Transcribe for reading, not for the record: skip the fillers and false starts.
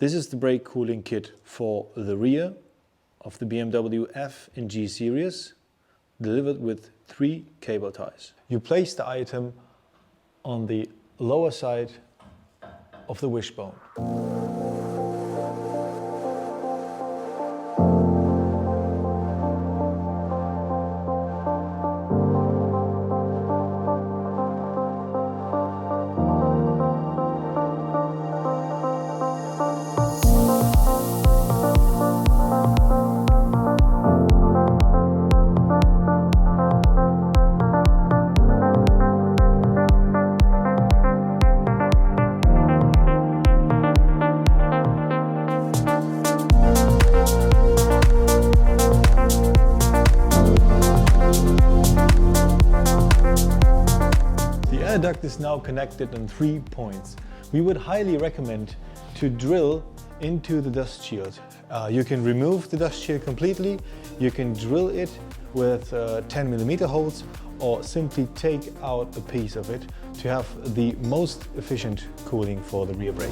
This is the brake cooling kit for the rear of the BMW F and G series, delivered with 3 cable ties. You place the item on the lower side of the wishbone. The air duct is now connected on 3 points. We would highly recommend to drill into the dust shield. You can remove the dust shield completely, you can drill it with 10mm holes, or simply take out a piece of it to have the most efficient cooling for the rear brake.